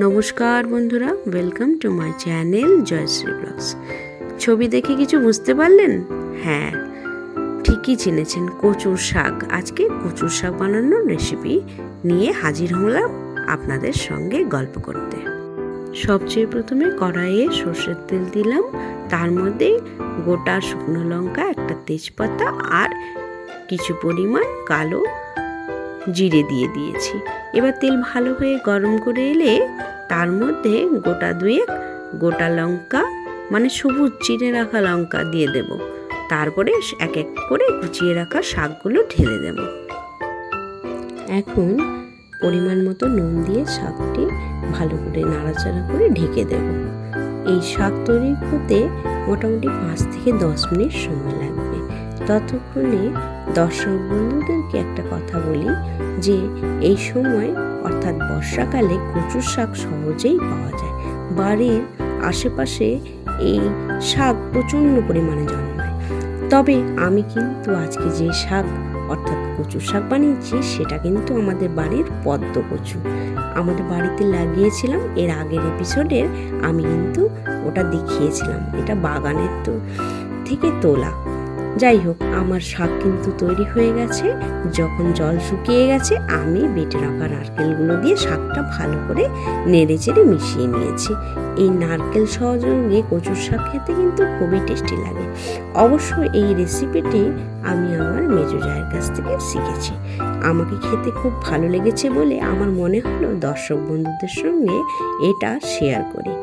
নমস্কার বন্ধুরা, welcome to my channel Joyshree blogs. ছবি দেখে কিছু বুঝতে পারলেন? হ্যাঁ, ঠিকই চিনেছেন, কচুর শাক। আজকে কচুর শাক বানানোর রেসিপি নিয়ে হাজির হলাম আপনাদের সঙ্গে গল্প করতে। সবচেয়ে প্রথমে কড়াইয়ে সর্ষের তেল দিলাম, তার মধ্যে গোটা শুকনো লঙ্কা, একটা তেজপাতা আর কিছু পরিমাণ কালো জিরে দিয়ে দিয়েছি। এবার তেল ভালো হয়ে গরম করে এলে তার মধ্যে গোটা লঙ্কা, মানে সবুজ চিড়ে রাখা লঙ্কা দিয়ে দেব। তারপরে এক এক করে কুচিয়ে রাখা শাকগুলো ঢেলে দেব। এখন পরিমাণ মতো নুন দিয়ে শাকটি ভালো করে নাড়াচাড়া করে ঢেকে দেব। এই শাক তৈরি হতে মোটামুটি 5 থেকে 10 মিনিট সময় লাগবে। ততক্ষণে দর্শক বন্ধুদেরকে একটা কথা বলি যে এই সময় অর্থাৎ বর্ষাকালে কচুর শাক সহজেই পাওয়া যায়। বাড়ির আশেপাশে এই শাক প্রচণ্ড পরিমাণে জন্মায়। তবে আমি কিন্তু আজকে যে শাক অর্থাৎ কচুর শাক বানিয়েছি সেটা কিন্তু আমাদের বাড়ির পদ্ম কচু। আমাদের বাড়িতে লাগিয়েছিলাম, এর আগের এপিসোডে আমি কিন্তু ওটা দেখিয়েছিলাম। এটা বাগানের থেকে তোলা। যাই হোক, আমার শাক কিন্তু তৈরি হয়ে গেছে। যখন জল শুকিয়ে গেছে আমি বেটে রাখা নারকেলগুলো দিয়ে শাকটা ভালো করে নেড়ে চেড়ে মিশিয়ে নিয়েছি। এই নারকেল সহযোগে কচুর শাক খেতে কিন্তু খুবই টেস্টি লাগে। অবশ্য এই রেসিপিটি আমি আমার মেজো জায়ের কাছ থেকে শিখেছি। আমাকে খেতে খুব ভালো লেগেছে বলে আমার মনে হলো দর্শক বন্ধুদের সঙ্গে এটা শেয়ার করি।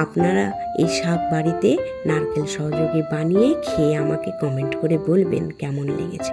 আপনারা এই শাক বাড়িতে নারকেল সহযোগে বানিয়ে খেয়ে আমাকে কমেন্ট করে বলবেন কেমন লেগেছে।